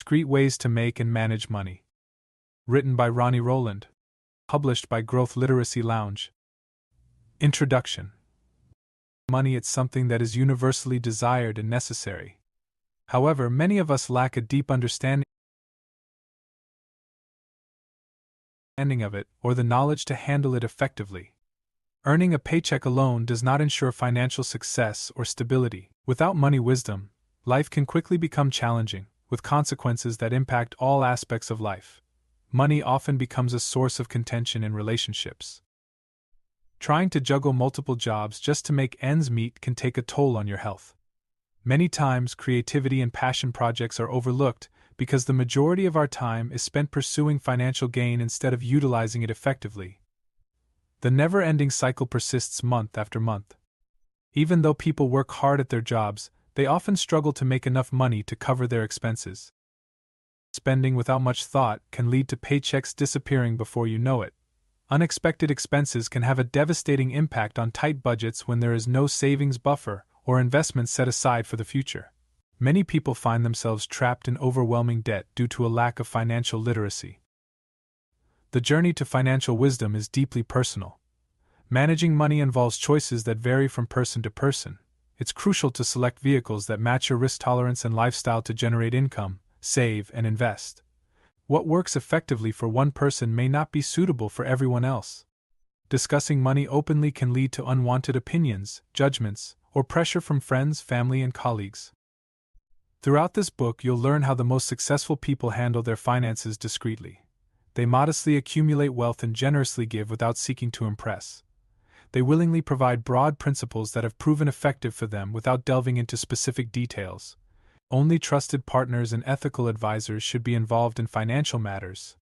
Discreet Ways to Make and Manage Money. Written by Ronnie Rowland. Published by Growth Literacy Lounge. Introduction. Money is something that is universally desired and necessary. However, many of us lack a deep understanding of it or the knowledge to handle it effectively. Earning a paycheck alone does not ensure financial success or stability. Without money wisdom, life can quickly become challenging, with consequences that impact all aspects of life. Money often becomes a source of contention in relationships. Trying to juggle multiple jobs just to make ends meet can take a toll on your health. Many times, creativity and passion projects are overlooked because the majority of our time is spent pursuing financial gain instead of utilizing it effectively. The never-ending cycle persists month after month. Even though people work hard at their jobs, they often struggle to make enough money to cover their expenses. Spending without much thought can lead to paychecks disappearing before you know it. Unexpected expenses can have a devastating impact on tight budgets when there is no savings buffer or investments set aside for the future. Many people find themselves trapped in overwhelming debt due to a lack of financial literacy. The journey to financial wisdom is deeply personal. Managing money involves choices that vary from person to person. It's crucial to select vehicles that match your risk tolerance and lifestyle to generate income, save, and invest. What works effectively for one person may not be suitable for everyone else. Discussing money openly can lead to unwanted opinions, judgments, or pressure from friends, family, and colleagues. Throughout this book, you'll learn how the most successful people handle their finances discreetly. They modestly accumulate wealth and generously give without seeking to impress. They willingly provide broad principles that have proven effective for them without delving into specific details. Only trusted partners and ethical advisors should be involved in financial matters.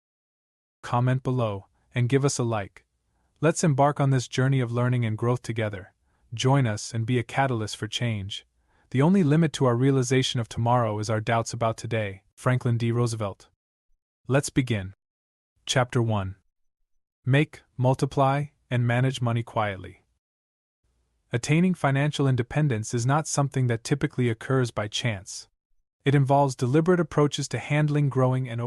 Comment below and give us a like. Let's embark on this journey of learning and growth together. Join us and be a catalyst for change. The only limit to our realization of tomorrow is our doubts about today. Franklin D. Roosevelt. Let's begin. Chapter 1. Make, multiply, and manage money quietly. Attaining financial independence is not something that typically occurs by chance. It involves deliberate approaches to handling, growing, and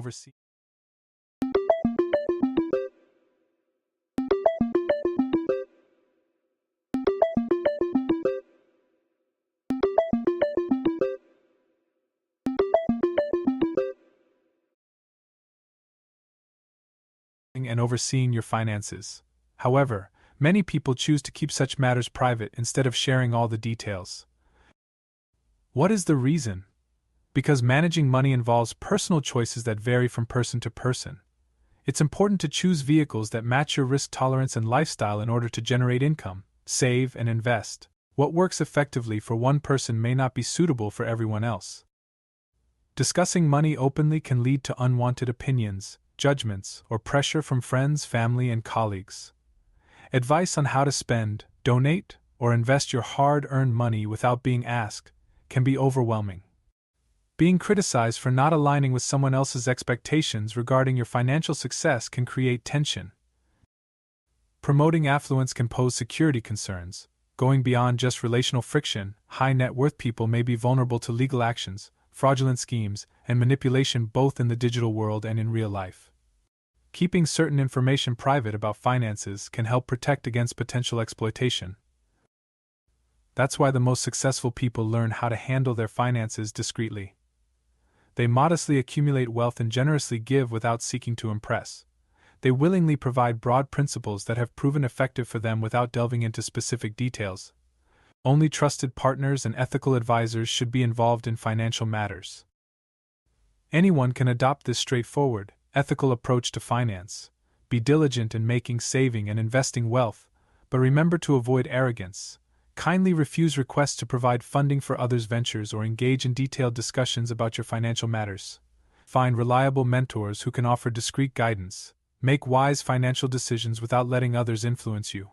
overseeing your finances. However, many people choose to keep such matters private instead of sharing all the details. What is the reason? Because managing money involves personal choices that vary from person to person. It's important to choose vehicles that match your risk tolerance and lifestyle in order to generate income, save, and invest. What works effectively for one person may not be suitable for everyone else. Discussing money openly can lead to unwanted opinions, judgments, or pressure from friends, family, and colleagues. Advice on how to spend, donate, or invest your hard-earned money without being asked can be overwhelming. Being criticized for not aligning with someone else's expectations regarding your financial success can create tension. Promoting affluence can pose security concerns. Going beyond just relational friction, high net worth people may be vulnerable to legal actions, fraudulent schemes, and manipulation both in the digital world and in real life. Keeping certain information private about finances can help protect against potential exploitation. That's why the most successful people learn how to handle their finances discreetly. They modestly accumulate wealth and generously give without seeking to impress. They willingly provide broad principles that have proven effective for them without delving into specific details. Only trusted partners and ethical advisors should be involved in financial matters. Anyone can adopt this straightforward, ethical approach to finance. Be diligent in making, saving, and investing wealth, but remember to avoid arrogance. Kindly refuse requests to provide funding for others' ventures or engage in detailed discussions about your financial matters. Find reliable mentors who can offer discreet guidance. Make wise financial decisions without letting others influence you.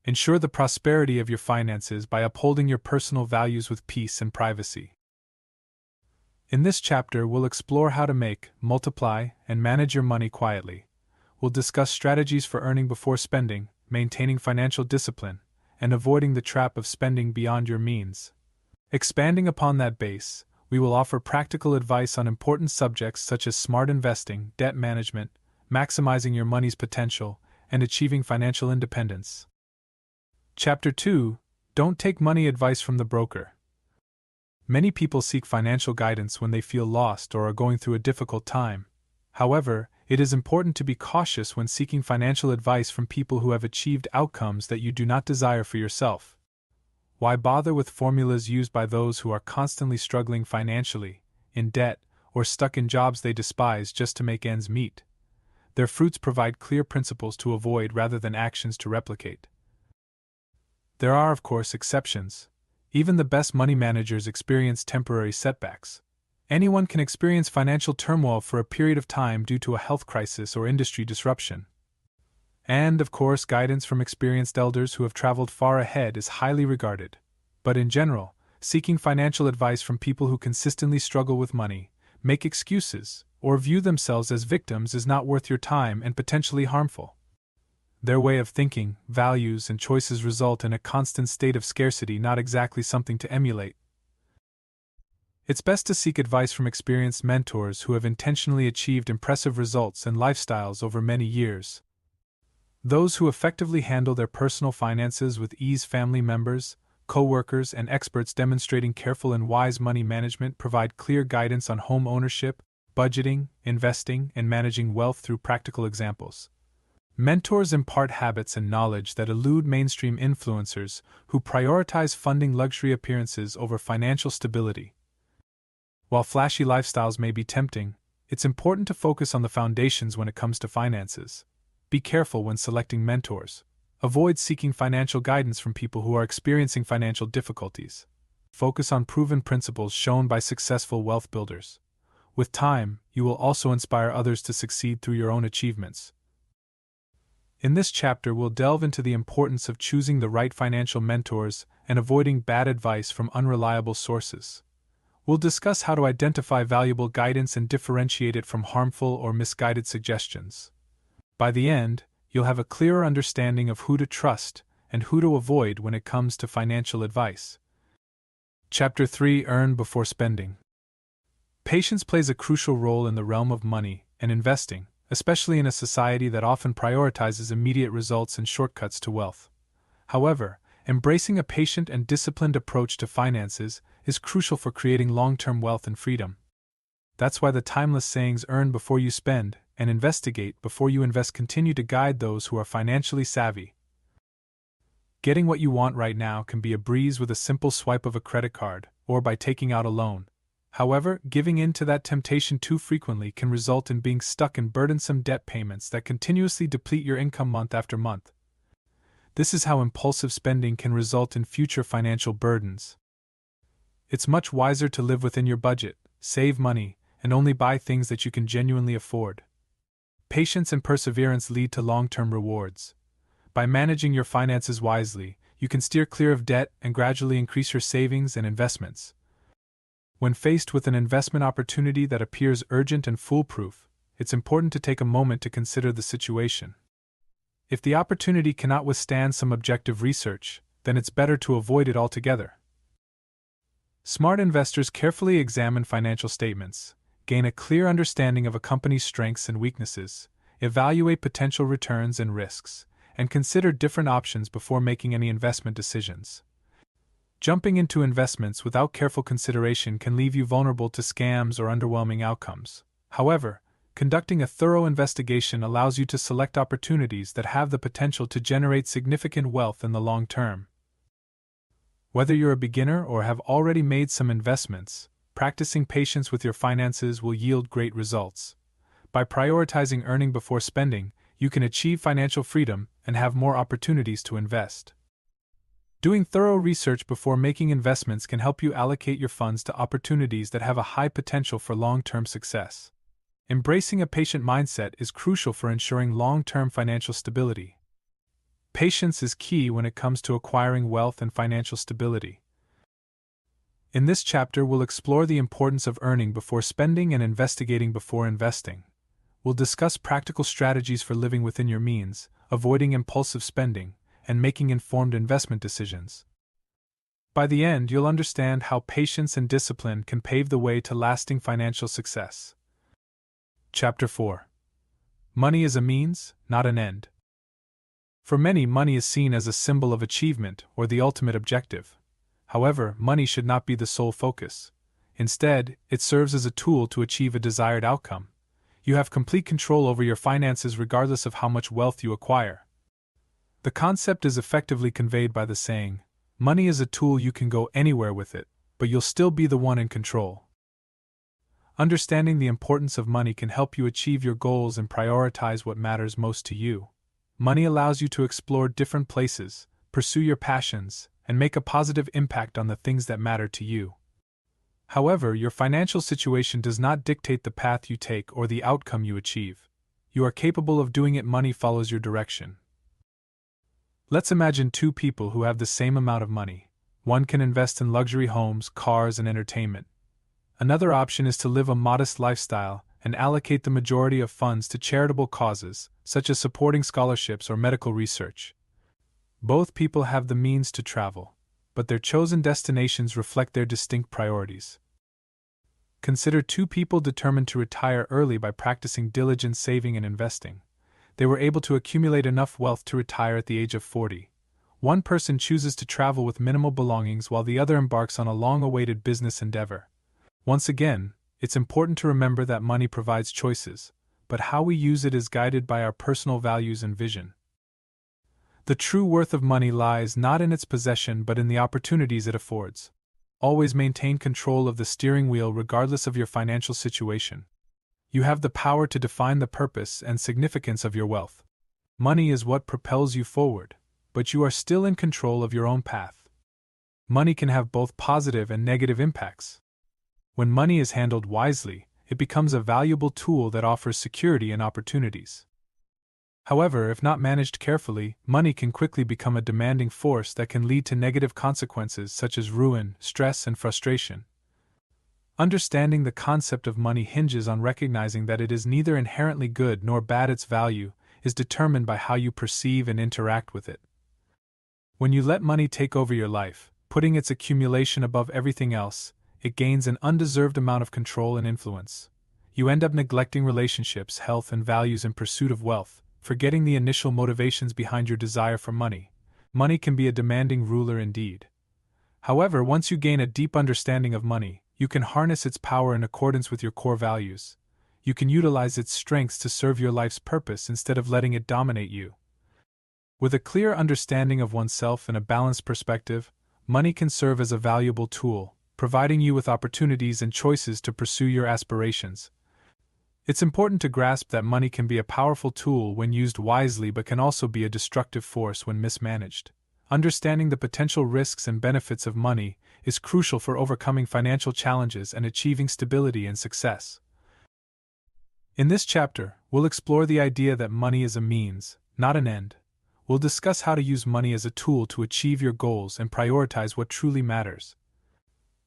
Ensure the prosperity of your finances by upholding your personal values with peace and privacy. In this chapter, we'll explore how to make, multiply, and manage your money quietly. We'll discuss strategies for earning before spending, maintaining financial discipline, and avoiding the trap of spending beyond your means. Expanding upon that base, we will offer practical advice on important subjects such as smart investing, debt management, maximizing your money's potential, and achieving financial independence. Chapter 2: Don't take money advice from the broker. Many people seek financial guidance when they feel lost or are going through a difficult time. However, it is important to be cautious when seeking financial advice from people who have achieved outcomes that you do not desire for yourself. Why bother with formulas used by those who are constantly struggling financially, in debt, or stuck in jobs they despise just to make ends meet? Their fruits provide clear principles to avoid rather than actions to replicate. There are, of course, exceptions. Even the best money managers experience temporary setbacks. Anyone can experience financial turmoil for a period of time due to a health crisis or industry disruption. And, of course, guidance from experienced elders who have traveled far ahead is highly regarded. But in general, seeking financial advice from people who consistently struggle with money, make excuses, or view themselves as victims is not worth your time and potentially harmful. Their way of thinking, values, and choices result in a constant state of scarcity, not exactly something to emulate. It's best to seek advice from experienced mentors who have intentionally achieved impressive results and lifestyles over many years. Those who effectively handle their personal finances with ease, family members, co-workers, and experts demonstrating careful and wise money management provide clear guidance on home ownership, budgeting, investing, and managing wealth through practical examples. Mentors impart habits and knowledge that elude mainstream influencers who prioritize funding luxury appearances over financial stability. While flashy lifestyles may be tempting, it's important to focus on the foundations when it comes to finances. Be careful when selecting mentors. Avoid seeking financial guidance from people who are experiencing financial difficulties. Focus on proven principles shown by successful wealth builders. With time, you will also inspire others to succeed through your own achievements. In this chapter, we'll delve into the importance of choosing the right financial mentors and avoiding bad advice from unreliable sources. We'll discuss how to identify valuable guidance and differentiate it from harmful or misguided suggestions. By the end, you'll have a clearer understanding of who to trust and who to avoid when it comes to financial advice. Chapter 3: Earn before spending. Patience plays a crucial role in the realm of money and investing, especially in a society that often prioritizes immediate results and shortcuts to wealth. However, embracing a patient and disciplined approach to finances is crucial for creating long-term wealth and freedom. That's why the timeless sayings "earn before you spend" and "investigate before you invest" continue to guide those who are financially savvy. Getting what you want right now can be a breeze with a simple swipe of a credit card or by taking out a loan. However, giving in to that temptation too frequently can result in being stuck in burdensome debt payments that continuously deplete your income month after month. This is how impulsive spending can result in future financial burdens. It's much wiser to live within your budget, save money, and only buy things that you can genuinely afford. Patience and perseverance lead to long-term rewards. By managing your finances wisely, you can steer clear of debt and gradually increase your savings and investments. When faced with an investment opportunity that appears urgent and foolproof, it's important to take a moment to consider the situation. If the opportunity cannot withstand some objective research, then it's better to avoid it altogether. Smart investors carefully examine financial statements, gain a clear understanding of a company's strengths and weaknesses, evaluate potential returns and risks, and consider different options before making any investment decisions. Jumping into investments without careful consideration can leave you vulnerable to scams or underwhelming outcomes. However, conducting a thorough investigation allows you to select opportunities that have the potential to generate significant wealth in the long term. Whether you're a beginner or have already made some investments, practicing patience with your finances will yield great results. By prioritizing earning before spending, you can achieve financial freedom and have more opportunities to invest. Doing thorough research before making investments can help you allocate your funds to opportunities that have a high potential for long-term success. Embracing a patient mindset is crucial for ensuring long-term financial stability. Patience is key when it comes to acquiring wealth and financial stability. In this chapter, we'll explore the importance of earning before spending and investigating before investing. We'll discuss practical strategies for living within your means, avoiding impulsive spending, and making informed investment decisions. By the end, you'll understand how patience and discipline can pave the way to lasting financial success. Chapter 4. Money is a means, not an end. For many, money is seen as a symbol of achievement or the ultimate objective. However, money should not be the sole focus. Instead, it serves as a tool to achieve a desired outcome. You have complete control over your finances regardless of how much wealth you acquire. The concept is effectively conveyed by the saying, money is a tool, you can go anywhere with it, but you'll still be the one in control. Understanding the importance of money can help you achieve your goals and prioritize what matters most to you. Money allows you to explore different places, pursue your passions, and make a positive impact on the things that matter to you. However, your financial situation does not dictate the path you take or the outcome you achieve. You are capable of doing it. Money follows your direction. Let's imagine two people who have the same amount of money. One can invest in luxury homes, cars, and entertainment. Another option is to live a modest lifestyle and allocate the majority of funds to charitable causes, such as supporting scholarships or medical research. Both people have the means to travel, but their chosen destinations reflect their distinct priorities. Consider two people determined to retire early by practicing diligent saving and investing. They were able to accumulate enough wealth to retire at the age of 40. One person chooses to travel with minimal belongings while the other embarks on a long-awaited business endeavor. Once again, it's important to remember that money provides choices, but how we use it is guided by our personal values and vision. The true worth of money lies not in its possession but in the opportunities it affords. Always maintain control of the steering wheel regardless of your financial situation. You have the power to define the purpose and significance of your wealth. Money is what propels you forward, but you are still in control of your own path. Money can have both positive and negative impacts. When money is handled wisely, it becomes a valuable tool that offers security and opportunities. However, if not managed carefully, money can quickly become a demanding force that can lead to negative consequences such as ruin, stress, and frustration. Understanding the concept of money hinges on recognizing that it is neither inherently good nor bad. Its value is determined by how you perceive and interact with it. When you let money take over your life, putting its accumulation above everything else, it gains an undeserved amount of control and influence. You end up neglecting relationships, health, and values in pursuit of wealth, forgetting the initial motivations behind your desire for money. Money can be a demanding ruler indeed. However, once you gain a deep understanding of money, you can harness its power in accordance with your core values. You can utilize its strengths to serve your life's purpose instead of letting it dominate you. With a clear understanding of oneself and a balanced perspective, money can serve as a valuable tool, providing you with opportunities and choices to pursue your aspirations. It's important to grasp that money can be a powerful tool when used wisely but can also be a destructive force when mismanaged. Understanding the potential risks and benefits of money is crucial for overcoming financial challenges and achieving stability and success. In this chapter, we'll explore the idea that money is a means, not an end. We'll discuss how to use money as a tool to achieve your goals and prioritize what truly matters.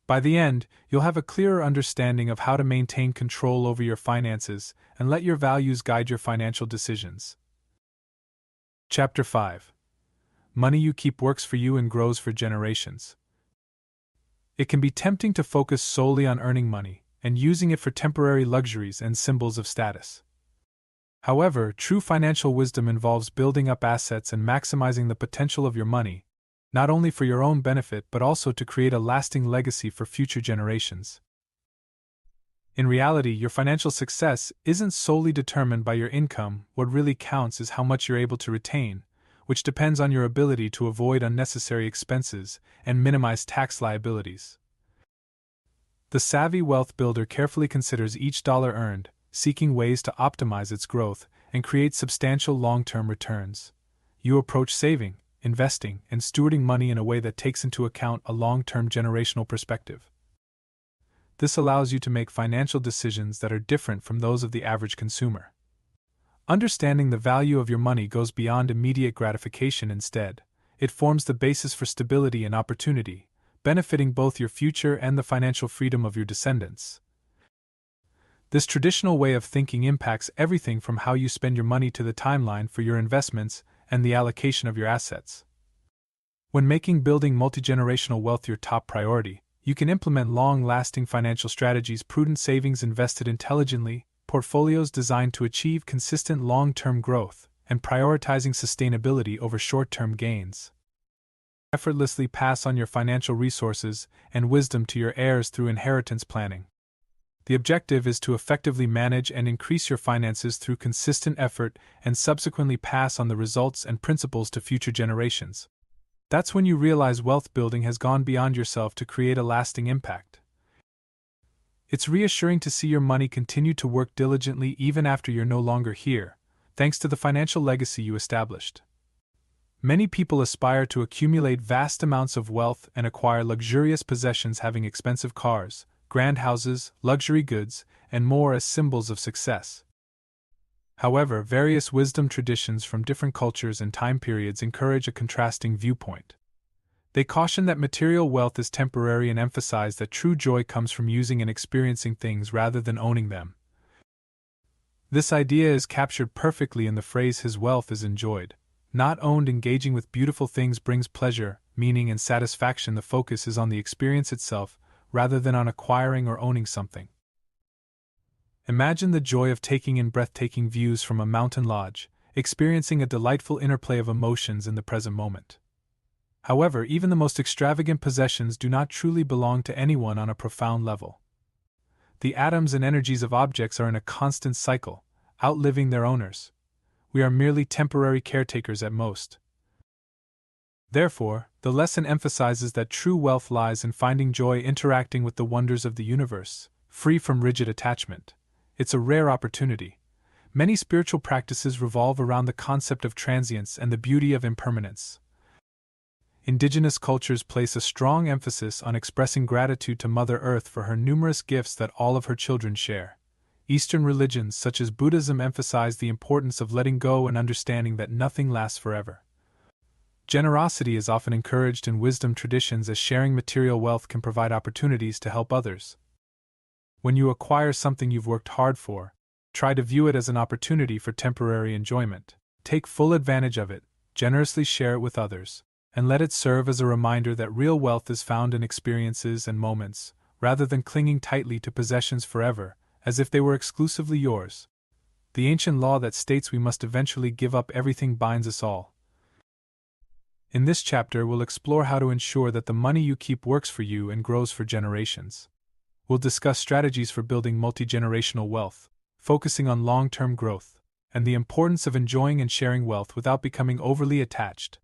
By the end, you'll have a clearer understanding of how to maintain control over your finances and let your values guide your financial decisions. Chapter 5. Money you keep works for you and grows for generations. It can be tempting to focus solely on earning money and using it for temporary luxuries and symbols of status. However, true financial wisdom involves building up assets and maximizing the potential of your money, not only for your own benefit but also to create a lasting legacy for future generations. In reality, your financial success isn't solely determined by your income. What really counts is how much you're able to retain, which depends on your ability to avoid unnecessary expenses and minimize tax liabilities. The savvy wealth builder carefully considers each dollar earned, seeking ways to optimize its growth and create substantial long-term returns. You approach saving, investing, and stewarding money in a way that takes into account a long-term generational perspective. This allows you to make financial decisions that are different from those of the average consumer. Understanding the value of your money goes beyond immediate gratification. Instead, it forms the basis for stability and opportunity, benefiting both your future and the financial freedom of your descendants. This traditional way of thinking impacts everything from how you spend your money to the timeline for your investments and the allocation of your assets. When making building multi-generational wealth your top priority, you can implement long-lasting financial strategies, prudent savings invested intelligently, portfolios designed to achieve consistent long-term growth, and prioritizing sustainability over short-term gains. Effortlessly pass on your financial resources and wisdom to your heirs through inheritance planning. The objective is to effectively manage and increase your finances through consistent effort and subsequently pass on the results and principles to future generations. That's when you realize wealth building has gone beyond yourself to create a lasting impact. It's reassuring to see your money continue to work diligently even after you're no longer here, thanks to the financial legacy you established. Many people aspire to accumulate vast amounts of wealth and acquire luxurious possessions, having expensive cars, grand houses, luxury goods, and more as symbols of success. However, various wisdom traditions from different cultures and time periods encourage a contrasting viewpoint. They caution that material wealth is temporary and emphasize that true joy comes from using and experiencing things rather than owning them. This idea is captured perfectly in the phrase "his wealth is enjoyed, not owned." Engaging with beautiful things brings pleasure, meaning, and satisfaction. The focus is on the experience itself, rather than on acquiring or owning something. Imagine the joy of taking in breathtaking views from a mountain lodge, experiencing a delightful interplay of emotions in the present moment. However, even the most extravagant possessions do not truly belong to anyone on a profound level. The atoms and energies of objects are in a constant cycle, outliving their owners. We are merely temporary caretakers at most. Therefore, the lesson emphasizes that true wealth lies in finding joy interacting with the wonders of the universe, free from rigid attachment. It's a rare opportunity. Many spiritual practices revolve around the concept of transience and the beauty of impermanence. Indigenous cultures place a strong emphasis on expressing gratitude to Mother Earth for her numerous gifts that all of her children share. Eastern religions such as Buddhism emphasize the importance of letting go and understanding that nothing lasts forever. Generosity is often encouraged in wisdom traditions, as sharing material wealth can provide opportunities to help others. When you acquire something you've worked hard for, try to view it as an opportunity for temporary enjoyment. Take full advantage of it, generously share it with others, and let it serve as a reminder that real wealth is found in experiences and moments, rather than clinging tightly to possessions forever, as if they were exclusively yours. The ancient law that states we must eventually give up everything binds us all. In this chapter, we'll explore how to ensure that the money you keep works for you and grows for generations. We'll discuss strategies for building multi-generational wealth, focusing on long-term growth, and the importance of enjoying and sharing wealth without becoming overly attached.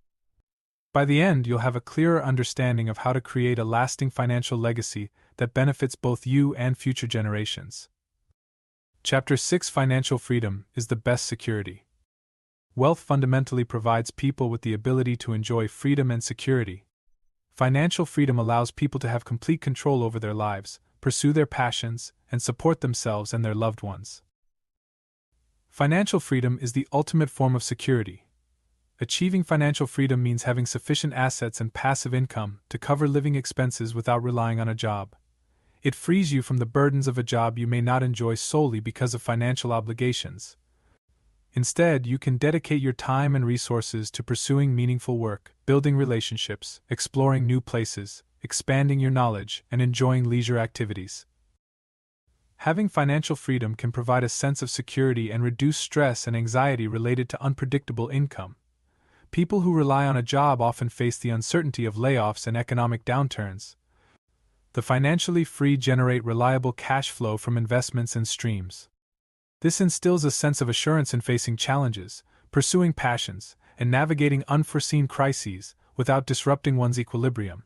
By the end, you'll have a clearer understanding of how to create a lasting financial legacy that benefits both you and future generations. Chapter 6: Financial Freedom is the best security. Wealth fundamentally provides people with the ability to enjoy freedom and security. Financial freedom allows people to have complete control over their lives, pursue their passions, and support themselves and their loved ones. Financial freedom is the ultimate form of security. Achieving financial freedom means having sufficient assets and passive income to cover living expenses without relying on a job. It frees you from the burdens of a job you may not enjoy solely because of financial obligations. Instead, you can dedicate your time and resources to pursuing meaningful work, building relationships, exploring new places, expanding your knowledge, and enjoying leisure activities. Having financial freedom can provide a sense of security and reduce stress and anxiety related to unpredictable income. People who rely on a job often face the uncertainty of layoffs and economic downturns. The financially free generate reliable cash flow from investments and streams. This instills a sense of assurance in facing challenges, pursuing passions, and navigating unforeseen crises without disrupting one's equilibrium.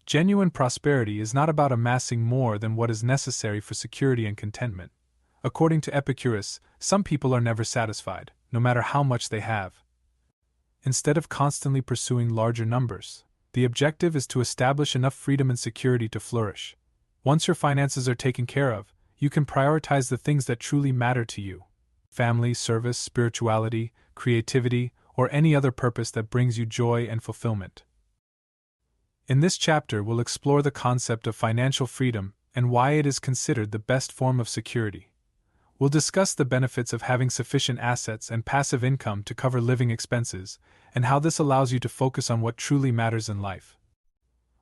Genuine prosperity is not about amassing more than what is necessary for security and contentment. According to Epicurus, some people are never satisfied, no matter how much they have. Instead of constantly pursuing larger numbers, the objective is to establish enough freedom and security to flourish. Once your finances are taken care of, you can prioritize the things that truly matter to you: family, service, spirituality, creativity, or any other purpose that brings you joy and fulfillment. In this chapter, we'll explore the concept of financial freedom and why it is considered the best form of security. We'll discuss the benefits of having sufficient assets and passive income to cover living expenses, and how this allows you to focus on what truly matters in life.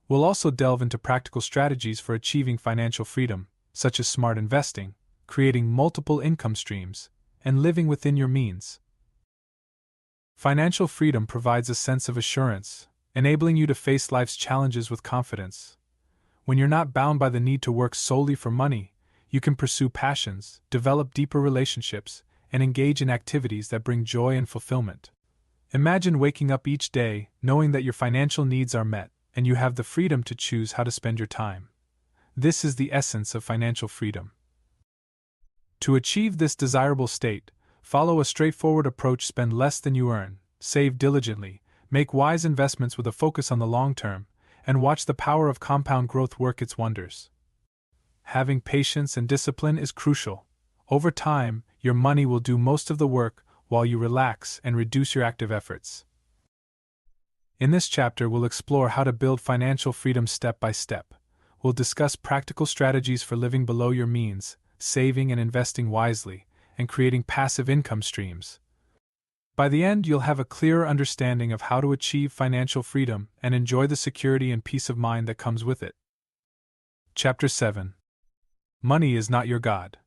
We'll also delve into practical strategies for achieving financial freedom, such as smart investing, creating multiple income streams, and living within your means. Financial freedom provides a sense of assurance, enabling you to face life's challenges with confidence. When you're not bound by the need to work solely for money, you can pursue passions, develop deeper relationships, and engage in activities that bring joy and fulfillment. Imagine waking up each day knowing that your financial needs are met, and you have the freedom to choose how to spend your time. This is the essence of financial freedom. To achieve this desirable state, follow a straightforward approach: spend less than you earn, save diligently, make wise investments with a focus on the long term, and watch the power of compound growth work its wonders. Having patience and discipline is crucial. Over time, your money will do most of the work while you relax and reduce your active efforts. In this chapter, we'll explore how to build financial freedom step by step. We'll discuss practical strategies for living below your means, saving and investing wisely, and creating passive income streams. By the end, you'll have a clearer understanding of how to achieve financial freedom and enjoy the security and peace of mind that comes with it. Chapter 7. Money is not your God.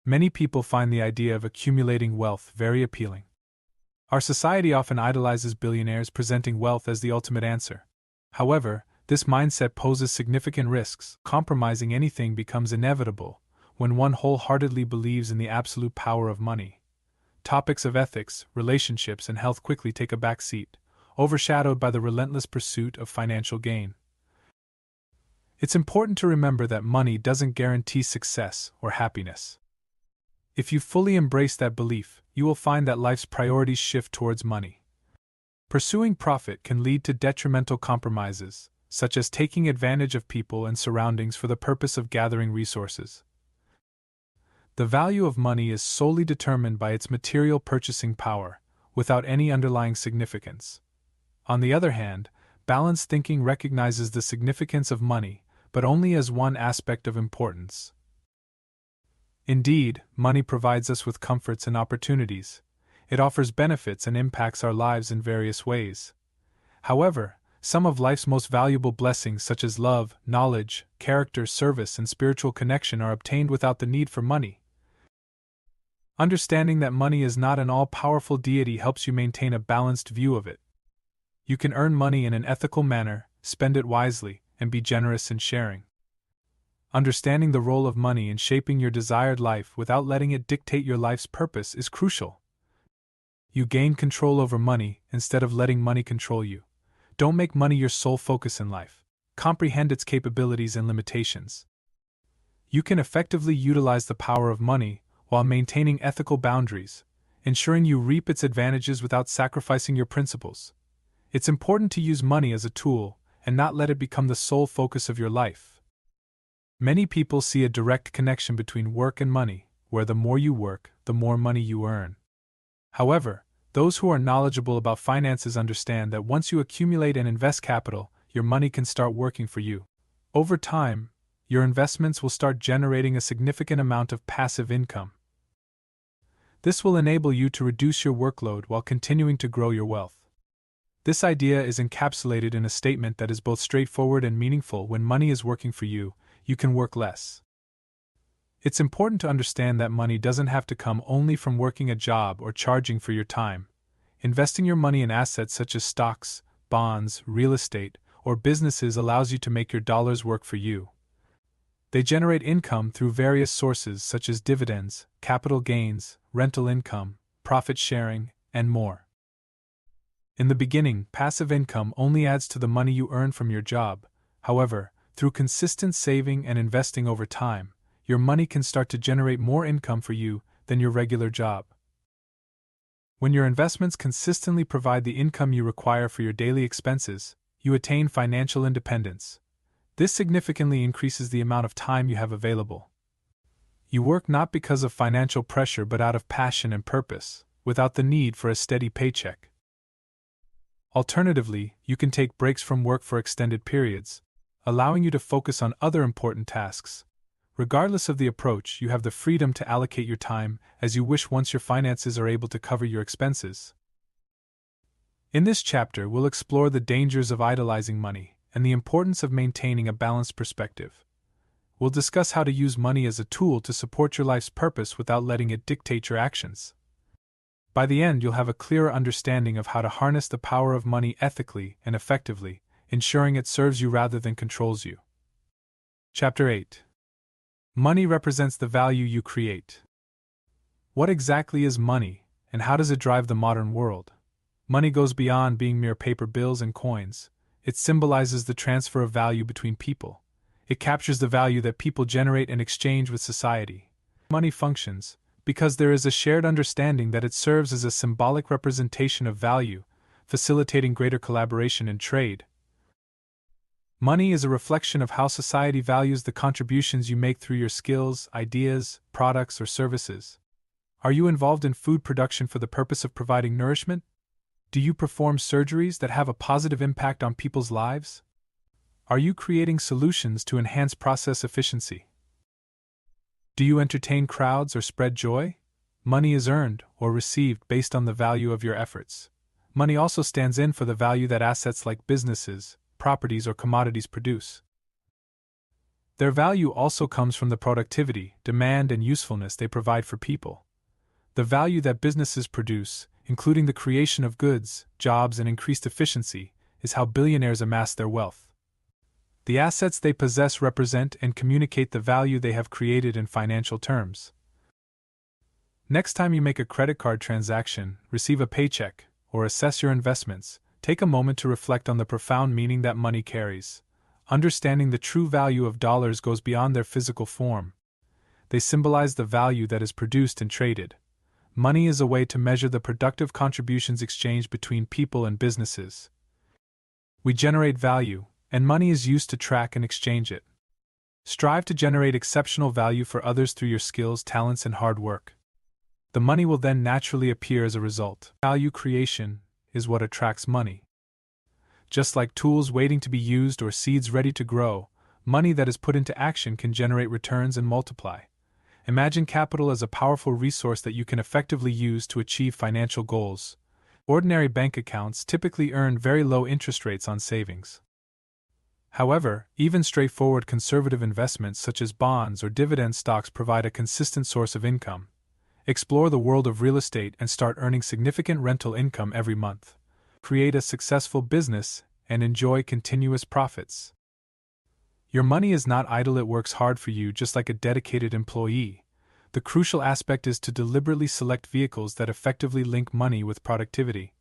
Many people find the idea of accumulating wealth very appealing. Our society often idolizes billionaires, presenting wealth as the ultimate answer. However, this mindset poses significant risks. Compromising anything becomes inevitable when one wholeheartedly believes in the absolute power of money. Topics of ethics, relationships, and health quickly take a back seat, overshadowed by the relentless pursuit of financial gain. It's important to remember that money doesn't guarantee success or happiness. If you fully embrace that belief, you will find that life's priorities shift towards money. Pursuing profit can lead to detrimental compromises, such as taking advantage of people and surroundings for the purpose of gathering resources. The value of money is solely determined by its material purchasing power, without any underlying significance. On the other hand, balanced thinking recognizes the significance of money, but only as one aspect of importance. Indeed, money provides us with comforts and opportunities. It offers benefits and impacts our lives in various ways. However, some of life's most valuable blessings, such as love, knowledge, character, service, and spiritual connection, are obtained without the need for money. Understanding that money is not an all-powerful deity helps you maintain a balanced view of it. You can earn money in an ethical manner, spend it wisely, and be generous in sharing. Understanding the role of money in shaping your desired life without letting it dictate your life's purpose is crucial. You gain control over money instead of letting money control you. Don't make money your sole focus in life. Comprehend its capabilities and limitations. You can effectively utilize the power of money while maintaining ethical boundaries, ensuring you reap its advantages without sacrificing your principles. It's important to use money as a tool and not let it become the sole focus of your life. Many people see a direct connection between work and money, where the more you work, the more money you earn. However, those who are knowledgeable about finances understand that once you accumulate and invest capital, your money can start working for you. Over time, your investments will start generating a significant amount of passive income. This will enable you to reduce your workload while continuing to grow your wealth. This idea is encapsulated in a statement that is both straightforward and meaningful: when money is working for you, you can work less. It's important to understand that money doesn't have to come only from working a job or charging for your time. Investing your money in assets such as stocks, bonds, real estate, or businesses allows you to make your dollars work for you. They generate income through various sources such as dividends, capital gains, rental income, profit sharing, and more. In the beginning, passive income only adds to the money you earn from your job. However, through consistent saving and investing over time, your money can start to generate more income for you than your regular job. When your investments consistently provide the income you require for your daily expenses, you attain financial independence. This significantly increases the amount of time you have available. You work not because of financial pressure but out of passion and purpose, without the need for a steady paycheck. Alternatively, you can take breaks from work for extended periods, allowing you to focus on other important tasks. Regardless of the approach, you have the freedom to allocate your time as you wish once your finances are able to cover your expenses. In this chapter, we'll explore the dangers of idolizing money and the importance of maintaining a balanced perspective. We'll discuss how to use money as a tool to support your life's purpose without letting it dictate your actions. By the end, you'll have a clearer understanding of how to harness the power of money ethically and effectively, ensuring it serves you rather than controls you. Chapter 8. Money represents the value you create. What exactly is money, and how does it drive the modern world? Money goes beyond being mere paper bills and coins. It symbolizes the transfer of value between people. It captures the value that people generate and exchange with society. Money functions because there is a shared understanding that it serves as a symbolic representation of value, facilitating greater collaboration and trade. Money is a reflection of how society values the contributions you make through your skills, ideas, products, or services. Are you involved in food production for the purpose of providing nourishment? Do you perform surgeries that have a positive impact on people's lives? Are you creating solutions to enhance process efficiency? Do you entertain crowds or spread joy? Money is earned or received based on the value of your efforts. Money also stands in for the value that assets like businesses, properties, or commodities produce. Their value also comes from the productivity, demand, and usefulness they provide for people. The value that businesses produce, including the creation of goods, jobs, and increased efficiency, is how billionaires amass their wealth. The assets they possess represent and communicate the value they have created in financial terms. Next time you make a credit card transaction, receive a paycheck, or assess your investments, take a moment to reflect on the profound meaning that money carries. Understanding the true value of dollars goes beyond their physical form. They symbolize the value that is produced and traded. Money is a way to measure the productive contributions exchanged between people and businesses. We generate value, and money is used to track and exchange it. Strive to generate exceptional value for others through your skills, talents, and hard work. The money will then naturally appear as a result. Value creation is what attracts money. Just like tools waiting to be used or seeds ready to grow, money that is put into action can generate returns and multiply. Imagine capital as a powerful resource that you can effectively use to achieve financial goals. Ordinary bank accounts typically earn very low interest rates on savings. However, even straightforward conservative investments such as bonds or dividend stocks provide a consistent source of income. Explore the world of real estate and start earning significant rental income every month. Create a successful business and enjoy continuous profits. Your money is not idle, it works hard for you just like a dedicated employee. The crucial aspect is to deliberately select vehicles that effectively link money with productivity.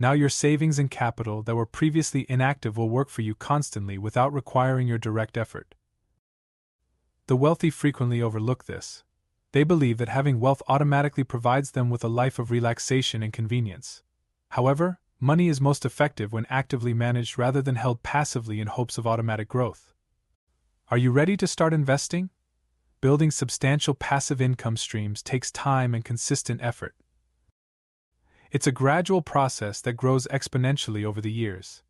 Now your savings and capital that were previously inactive will work for you constantly without requiring your direct effort. The wealthy frequently overlook this. They believe that having wealth automatically provides them with a life of relaxation and convenience. However, money is most effective when actively managed rather than held passively in hopes of automatic growth. Are you ready to start investing? Building substantial passive income streams takes time and consistent effort. It's a gradual process that grows exponentially over the years.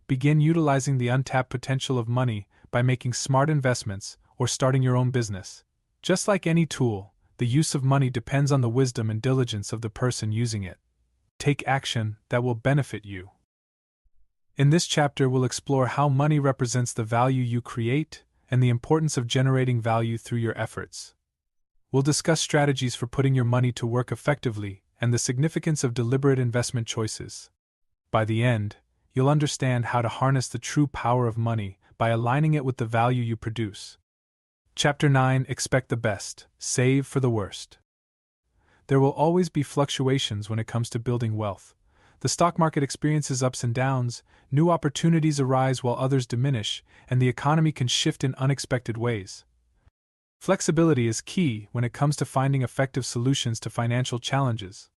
Begin utilizing the untapped potential of money by making smart investments or starting your own business. Just like any tool, the use of money depends on the wisdom and diligence of the person using it. Take action that will benefit you. In this chapter, we'll explore how money represents the value you create and the importance of generating value through your efforts. We'll discuss strategies for putting your money to work effectively and the significance of deliberate investment choices. By the end, you'll understand how to harness the true power of money by aligning it with the value you produce. Chapter 9. Expect the best, save for the worst. There will always be fluctuations when it comes to building wealth. The stock market experiences ups and downs, new opportunities arise while others diminish, and the economy can shift in unexpected ways. Flexibility is key when it comes to finding effective solutions to financial challenges.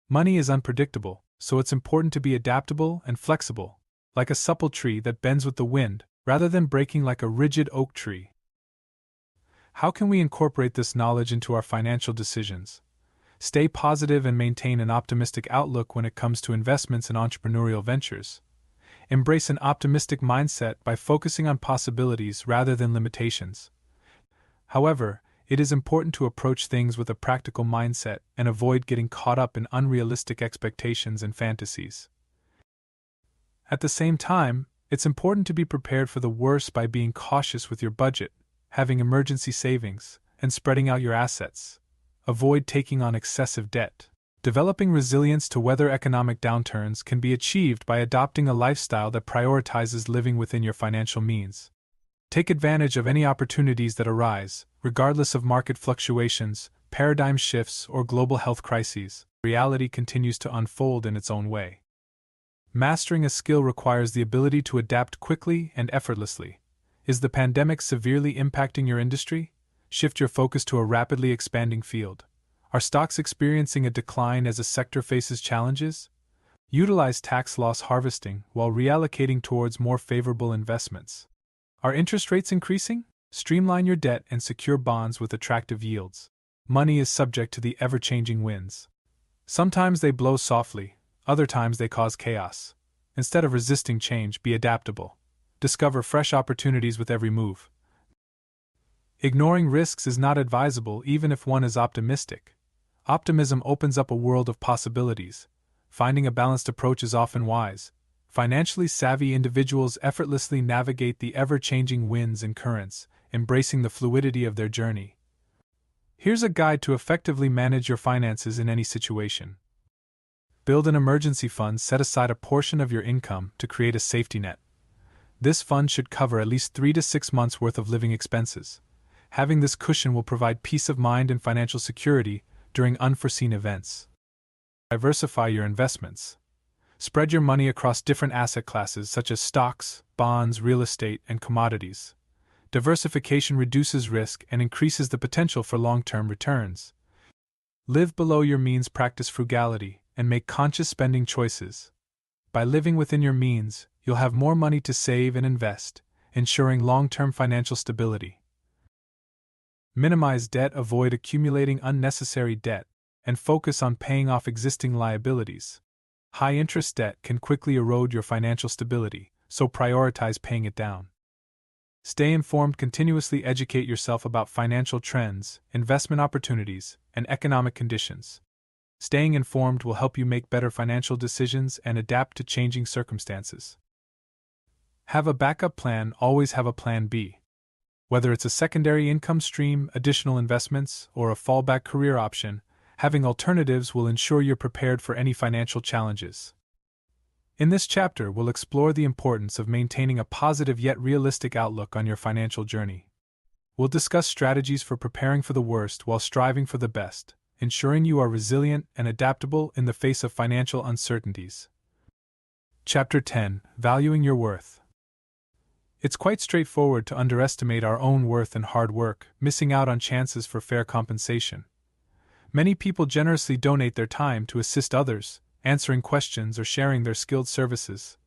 Money is unpredictable, so it's important to be adaptable and flexible, like a supple tree that bends with the wind, rather than breaking like a rigid oak tree. How can we incorporate this knowledge into our financial decisions? Stay positive and maintain an optimistic outlook when it comes to investments and entrepreneurial ventures. Embrace an optimistic mindset by focusing on possibilities rather than limitations. However, it is important to approach things with a practical mindset and avoid getting caught up in unrealistic expectations and fantasies. At the same time, it's important to be prepared for the worst by being cautious with your budget, having emergency savings, and spreading out your assets. Avoid taking on excessive debt. Developing resilience to weather economic downturns can be achieved by adopting a lifestyle that prioritizes living within your financial means. Take advantage of any opportunities that arise, regardless of market fluctuations, paradigm shifts, or global health crises. Reality continues to unfold in its own way. Mastering a skill requires the ability to adapt quickly and effortlessly. Is the pandemic severely impacting your industry? Shift your focus to a rapidly expanding field. Are stocks experiencing a decline as a sector faces challenges? Utilize tax loss harvesting while reallocating towards more favorable investments. Are interest rates increasing? Streamline your debt and secure bonds with attractive yields. Money is subject to the ever-changing winds. Sometimes they blow softly, other times they cause chaos. Instead of resisting change, be adaptable. Discover fresh opportunities with every move. Ignoring risks is not advisable even if one is optimistic. Optimism opens up a world of possibilities. Finding a balanced approach is often wise. Financially savvy individuals effortlessly navigate the ever-changing winds and currents, embracing the fluidity of their journey. Here's a guide to effectively manage your finances in any situation. Build an emergency fund. Set aside a portion of your income to create a safety net. This fund should cover at least 3 to 6 months' worth of living expenses. Having this cushion will provide peace of mind and financial security during unforeseen events. Diversify your investments. Spread your money across different asset classes such as stocks, bonds, real estate, and commodities. Diversification reduces risk and increases the potential for long-term returns. Live below your means. Practice frugality and make conscious spending choices. By living within your means, you'll have more money to save and invest, ensuring long-term financial stability. Minimize debt. Avoid accumulating unnecessary debt, and focus on paying off existing liabilities. High-interest debt can quickly erode your financial stability, so prioritize paying it down. Stay informed. Continuously educate yourself about financial trends, investment opportunities, and economic conditions. Staying informed will help you make better financial decisions and adapt to changing circumstances. Have a backup plan. Always have a plan B. Whether it's a secondary income stream, additional investments, or a fallback career option, having alternatives will ensure you're prepared for any financial challenges. In this chapter, we'll explore the importance of maintaining a positive yet realistic outlook on your financial journey. We'll discuss strategies for preparing for the worst while striving for the best, ensuring you are resilient and adaptable in the face of financial uncertainties. Chapter 10: Valuing Your Worth. It's quite straightforward to underestimate our own worth and hard work, missing out on chances for fair compensation. Many people generously donate their time to assist others, answering questions or sharing their skilled services.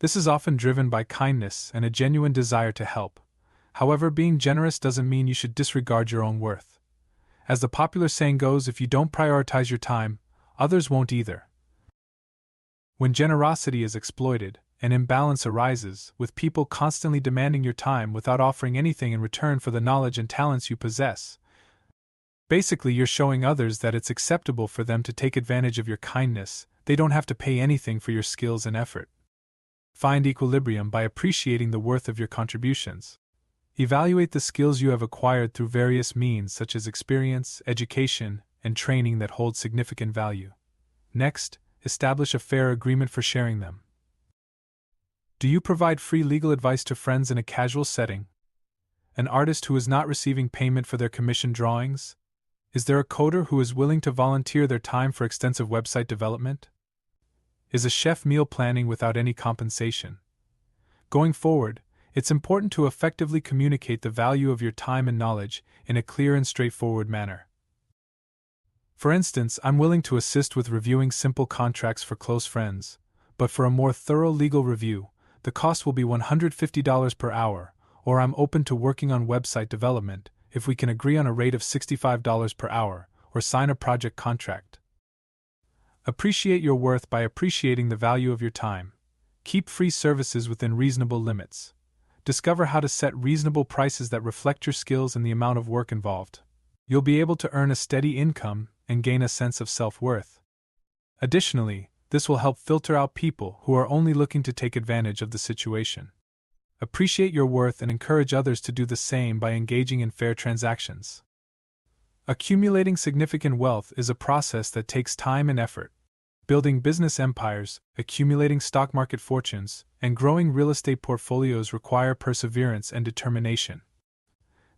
This is often driven by kindness and a genuine desire to help. However, being generous doesn't mean you should disregard your own worth. As the popular saying goes, if you don't prioritize your time, others won't either. When generosity is exploited, an imbalance arises, with people constantly demanding your time without offering anything in return for the knowledge and talents you possess. Basically, you're showing others that it's acceptable for them to take advantage of your kindness. They don't have to pay anything for your skills and effort. Find equilibrium by appreciating the worth of your contributions. Evaluate the skills you have acquired through various means such as experience, education, and training that hold significant value. Next, establish a fair agreement for sharing them. Do you provide free legal advice to friends in a casual setting? An artist who is not receiving payment for their commissioned drawings? Is there a coder who is willing to volunteer their time for extensive website development? Is a chef meal planning without any compensation? Going forward, it's important to effectively communicate the value of your time and knowledge in a clear and straightforward manner. For instance, I'm willing to assist with reviewing simple contracts for close friends, but for a more thorough legal review, the cost will be $150 per hour, or I'm open to working on website development if we can agree on a rate of $65 per hour, or sign a project contract. Appreciate your worth by appreciating the value of your time. Keep free services within reasonable limits. discover how to set reasonable prices that reflect your skills and the amount of work involved. You'll be able to earn a steady income and gain a sense of self-worth. Additionally, this will help filter out people who are only looking to take advantage of the situation. Appreciate your worth and encourage others to do the same by engaging in fair transactions. Accumulating significant wealth is a process that takes time and effort. Building business empires, accumulating stock market fortunes, and growing real estate portfolios require perseverance and determination.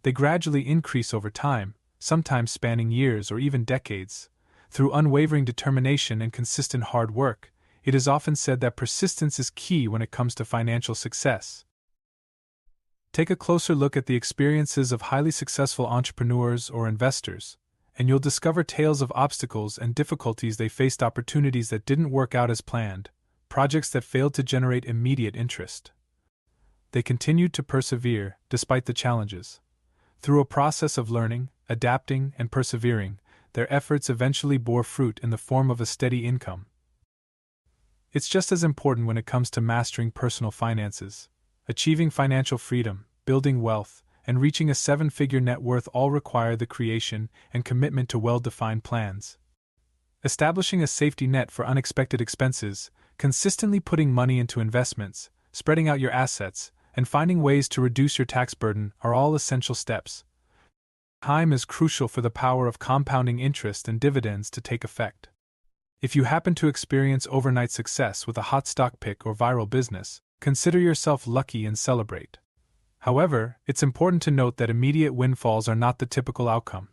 They gradually increase over time, sometimes spanning years or even decades. Through unwavering determination and consistent hard work, it is often said that persistence is key when it comes to financial success. Take a closer look at the experiences of highly successful entrepreneurs or investors, and you'll discover tales of obstacles and difficulties they faced, opportunities that didn't work out as planned, projects that failed to generate immediate interest. They continued to persevere despite the challenges. Through a process of learning, adapting, and persevering, their efforts eventually bore fruit in the form of a steady income. It's just as important when it comes to mastering personal finances. Achieving financial freedom, building wealth, and reaching a seven-figure net worth all require the creation and commitment to well-defined plans. Establishing a safety net for unexpected expenses, consistently putting money into investments, spreading out your assets, and finding ways to reduce your tax burden are all essential steps. Time is crucial for the power of compounding interest and dividends to take effect. If you happen to experience overnight success with a hot stock pick or viral business, consider yourself lucky and celebrate. However, it's important to note that immediate windfalls are not the typical outcome.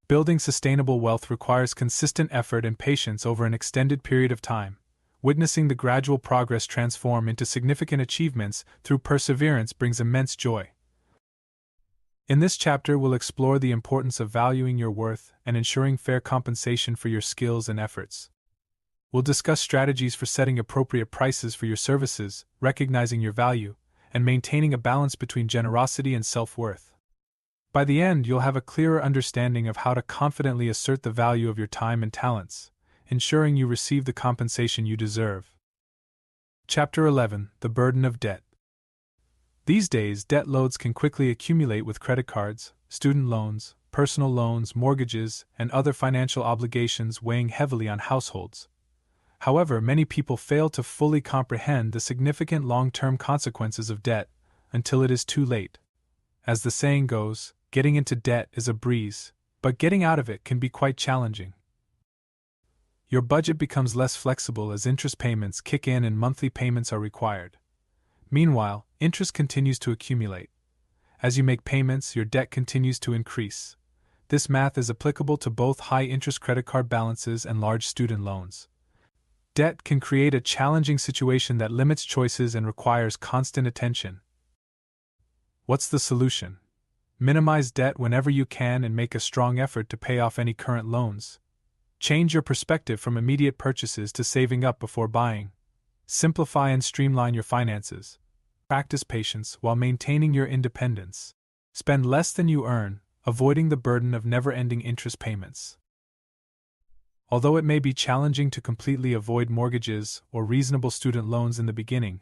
Building sustainable wealth requires consistent effort and patience over an extended period of time. Witnessing the gradual progress transform into significant achievements through perseverance brings immense joy. In this chapter, we'll explore the importance of valuing your worth and ensuring fair compensation for your skills and efforts. We'll discuss strategies for setting appropriate prices for your services, recognizing your value, and maintaining a balance between generosity and self-worth. By the end, you'll have a clearer understanding of how to confidently assert the value of your time and talents, ensuring you receive the compensation you deserve. Chapter 11: The Burden of Debt. These days, debt loads can quickly accumulate with credit cards, student loans, personal loans, mortgages, and other financial obligations weighing heavily on households. However, many people fail to fully comprehend the significant long-term consequences of debt until it is too late. As the saying goes, getting into debt is a breeze, but getting out of it can be quite challenging. Your budget becomes less flexible as interest payments kick in and monthly payments are required. Meanwhile, interest continues to accumulate. As you make payments, your debt continues to increase. This math is applicable to both high-interest credit card balances and large student loans. Debt can create a challenging situation that limits choices and requires constant attention. What's the solution? Minimize debt whenever you can and make a strong effort to pay off any current loans. Change your perspective from immediate purchases to saving up before buying. Simplify and streamline your finances. Practice patience while maintaining your independence. Spend less than you earn, avoiding the burden of never-ending interest payments. Although it may be challenging to completely avoid mortgages or reasonable student loans in the beginning,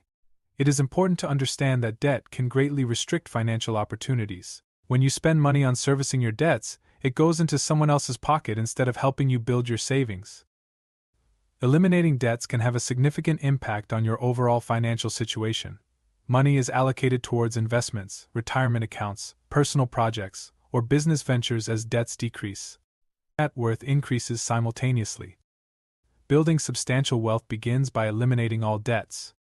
it is important to understand that debt can greatly restrict financial opportunities. When you spend money on servicing your debts, it goes into someone else's pocket instead of helping you build your savings. Eliminating debts can have a significant impact on your overall financial situation. Money is allocated towards investments, retirement accounts, personal projects, or business ventures as debts decrease. Net worth increases simultaneously. Building substantial wealth begins by eliminating all debts.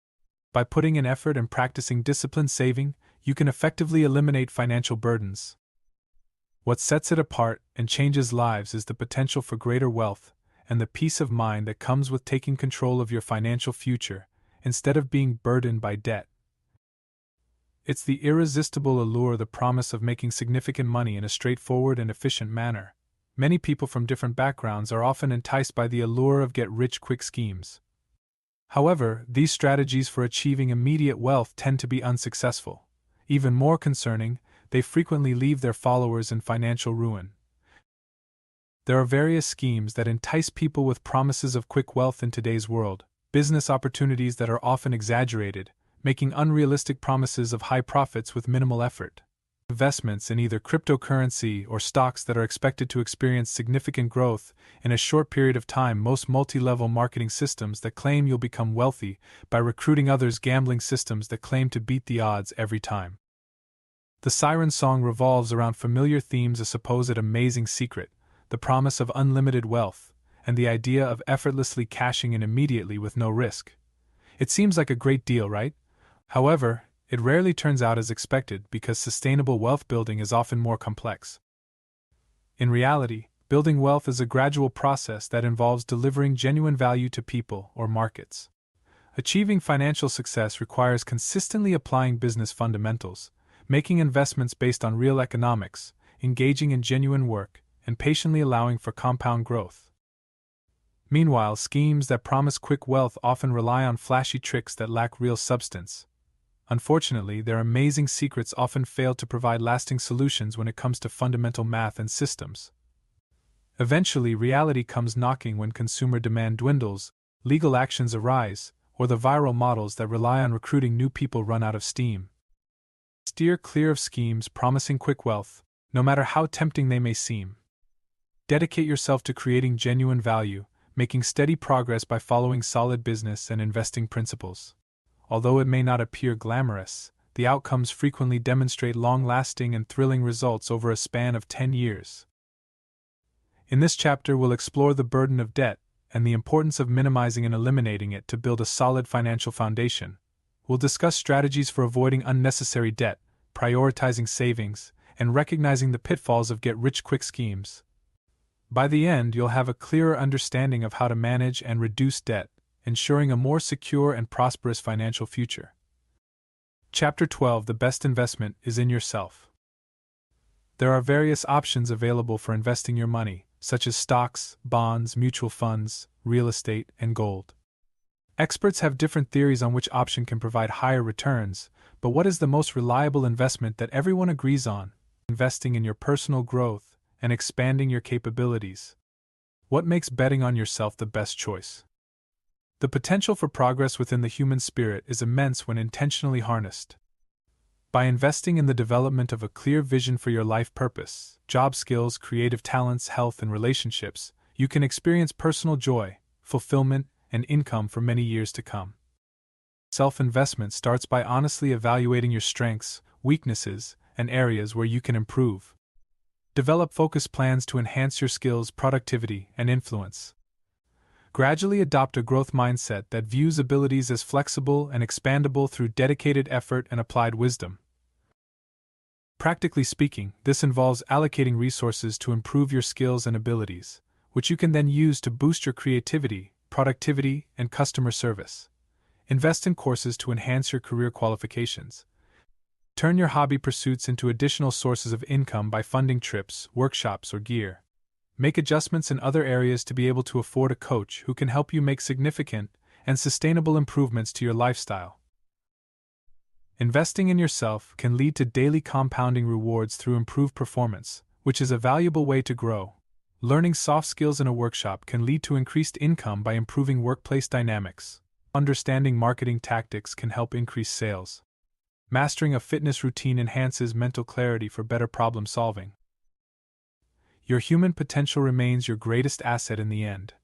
By putting in effort and practicing disciplined saving, you can effectively eliminate financial burdens. What sets it apart and changes lives is the potential for greater wealth and the peace of mind that comes with taking control of your financial future instead of being burdened by debt. It's the irresistible allure, the promise of making significant money in a straightforward and efficient manner. Many people from different backgrounds are often enticed by the allure of get-rich-quick schemes. However, these strategies for achieving immediate wealth tend to be unsuccessful. Even more concerning, they frequently leave their followers in financial ruin. There are various schemes that entice people with promises of quick wealth in today's world, business opportunities that are often exaggerated, making unrealistic promises of high profits with minimal effort. Investments in either cryptocurrency or stocks that are expected to experience significant growth in a short period of time. Most multi-level marketing systems that claim you'll become wealthy by recruiting others, gambling systems that claim to beat the odds every time. The siren song revolves around familiar themes: a supposed amazing secret, the promise of unlimited wealth, and the idea of effortlessly cashing in immediately with no risk. It seems like a great deal, right? However, it rarely turns out as expected because sustainable wealth building is often more complex. In reality, building wealth is a gradual process that involves delivering genuine value to people or markets. Achieving financial success requires consistently applying business fundamentals, making investments based on real economics, engaging in genuine work, and patiently allowing for compound growth. Meanwhile, schemes that promise quick wealth often rely on flashy tricks that lack real substance. Unfortunately, their amazing secrets often fail to provide lasting solutions when it comes to fundamental math and systems. Eventually, reality comes knocking when consumer demand dwindles, legal actions arise, or the viral models that rely on recruiting new people run out of steam. Steer clear of schemes promising quick wealth, no matter how tempting they may seem. Dedicate yourself to creating genuine value, making steady progress by following solid business and investing principles. Although it may not appear glamorous, the outcomes frequently demonstrate long-lasting and thrilling results over a span of 10 years. In this chapter, we'll explore the burden of debt and the importance of minimizing and eliminating it to build a solid financial foundation. We'll discuss strategies for avoiding unnecessary debt, prioritizing savings, and recognizing the pitfalls of get-rich-quick schemes. By the end, you'll have a clearer understanding of how to manage and reduce debt, ensuring a more secure and prosperous financial future. Chapter 12: The best investment is in yourself. There are various options available for investing your money, such as stocks, bonds, mutual funds, real estate, and gold. Experts have different theories on which option can provide higher returns, but what is the most reliable investment that everyone agrees on? Investing in your personal growth and expanding your capabilities. What makes betting on yourself the best choice? The potential for progress within the human spirit is immense when intentionally harnessed. By investing in the development of a clear vision for your life purpose, job skills, creative talents, health, and relationships, you can experience personal joy, fulfillment, and income for many years to come. Self-investment starts by honestly evaluating your strengths, weaknesses, and areas where you can improve. Develop focused plans to enhance your skills, productivity, and influence. Gradually adopt a growth mindset that views abilities as flexible and expandable through dedicated effort and applied wisdom. Practically speaking, this involves allocating resources to improve your skills and abilities, which you can then use to boost your creativity, productivity, and customer service. Invest in courses to enhance your career qualifications. Turn your hobby pursuits into additional sources of income by funding trips, workshops, or gear. Make adjustments in other areas to be able to afford a coach who can help you make significant and sustainable improvements to your lifestyle. Investing in yourself can lead to daily compounding rewards through improved performance, which is a valuable way to grow. Learning soft skills in a workshop can lead to increased income by improving workplace dynamics. Understanding marketing tactics can help increase sales. Mastering a fitness routine enhances mental clarity for better problem solving. Your human potential remains your greatest asset in the end.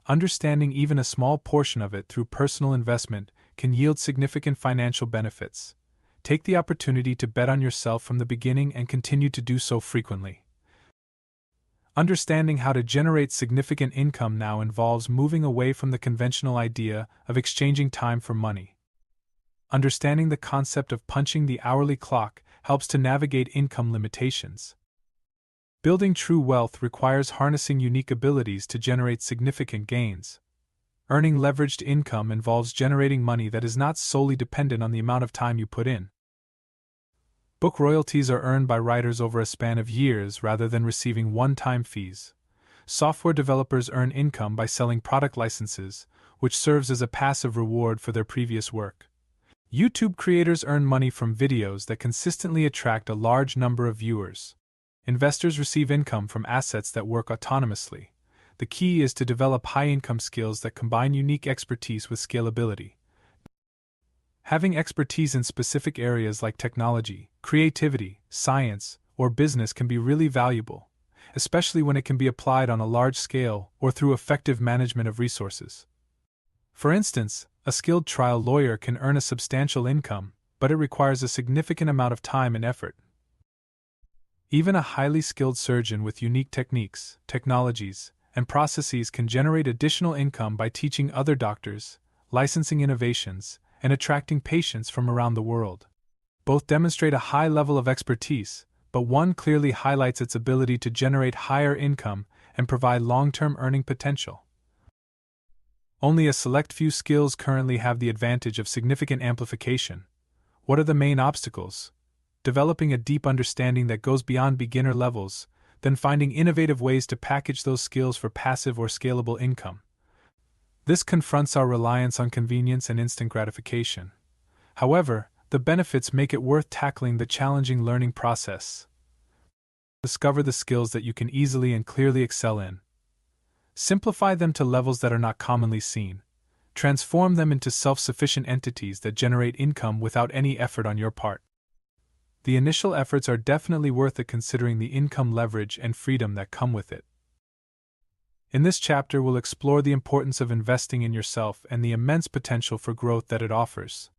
Understanding even a small portion of it through personal investment can yield significant financial benefits. Take the opportunity to bet on yourself from the beginning and continue to do so frequently. Understanding how to generate significant income now involves moving away from the conventional idea of exchanging time for money. Understanding the concept of punching the hourly clock helps to navigate income limitations. Building true wealth requires harnessing unique abilities to generate significant gains. Earning leveraged income involves generating money that is not solely dependent on the amount of time you put in. Book royalties are earned by writers over a span of years rather than receiving one-time fees. Software developers earn income by selling product licenses, which serves as a passive reward for their previous work. YouTube creators earn money from videos that consistently attract a large number of viewers. Investors receive income from assets that work autonomously. The key is to develop high-income skills that combine unique expertise with scalability. Having expertise in specific areas like technology, creativity, science, or business can be really valuable, especially when it can be applied on a large scale or through effective management of resources. For instance, a skilled trial lawyer can earn a substantial income, but it requires a significant amount of time and effort. Even a highly skilled surgeon with unique techniques, technologies, and processes can generate additional income by teaching other doctors, licensing innovations, and attracting patients from around the world. Both demonstrate a high level of expertise, but one clearly highlights its ability to generate higher income and provide long-term earning potential. Only a select few skills currently have the advantage of significant amplification. What are the main obstacles? Developing a deep understanding that goes beyond beginner levels, then finding innovative ways to package those skills for passive or scalable income. This confronts our reliance on convenience and instant gratification. However, the benefits make it worth tackling the challenging learning process. Discover the skills that you can easily and clearly excel in. Simplify them to levels that are not commonly seen. Transform them into self-sufficient entities that generate income without any effort on your part. The initial efforts are definitely worth it considering the income leverage and freedom that come with it. In this chapter, we'll explore the importance of investing in yourself and the immense potential for growth that it offers.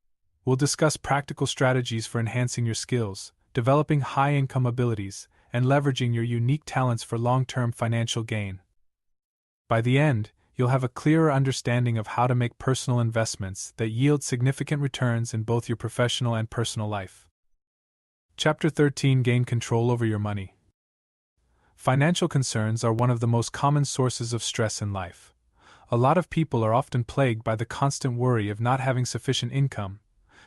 We'll discuss practical strategies for enhancing your skills, developing high-income abilities, and leveraging your unique talents for long-term financial gain. By the end, you'll have a clearer understanding of how to make personal investments that yield significant returns in both your professional and personal life. Chapter 13: Gain control over your money. Financial concerns are one of the most common sources of stress in life. A lot of people are often plagued by the constant worry of not having sufficient income,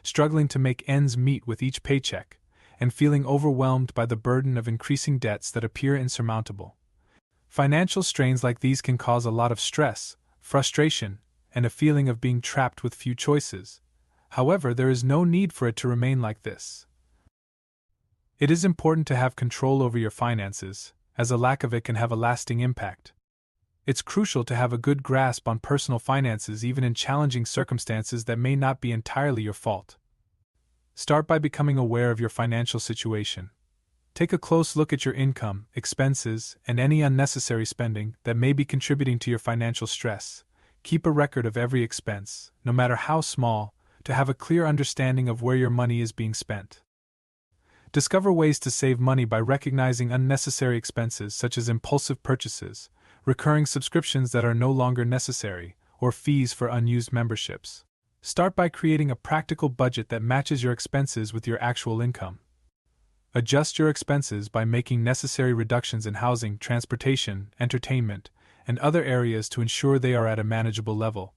struggling to make ends meet with each paycheck, and feeling overwhelmed by the burden of increasing debts that appear insurmountable. Financial strains like these can cause a lot of stress, frustration, and a feeling of being trapped with few choices. However, there is no need for it to remain like this. It is important to have control over your finances, as a lack of it can have a lasting impact. It's crucial to have a good grasp on personal finances even in challenging circumstances that may not be entirely your fault. Start by becoming aware of your financial situation. Take a close look at your income, expenses, and any unnecessary spending that may be contributing to your financial stress. Keep a record of every expense, no matter how small, to have a clear understanding of where your money is being spent. Discover ways to save money by recognizing unnecessary expenses such as impulsive purchases, recurring subscriptions that are no longer necessary, or fees for unused memberships. Start by creating a practical budget that matches your expenses with your actual income. Adjust your expenses by making necessary reductions in housing, transportation, entertainment, and other areas to ensure they are at a manageable level.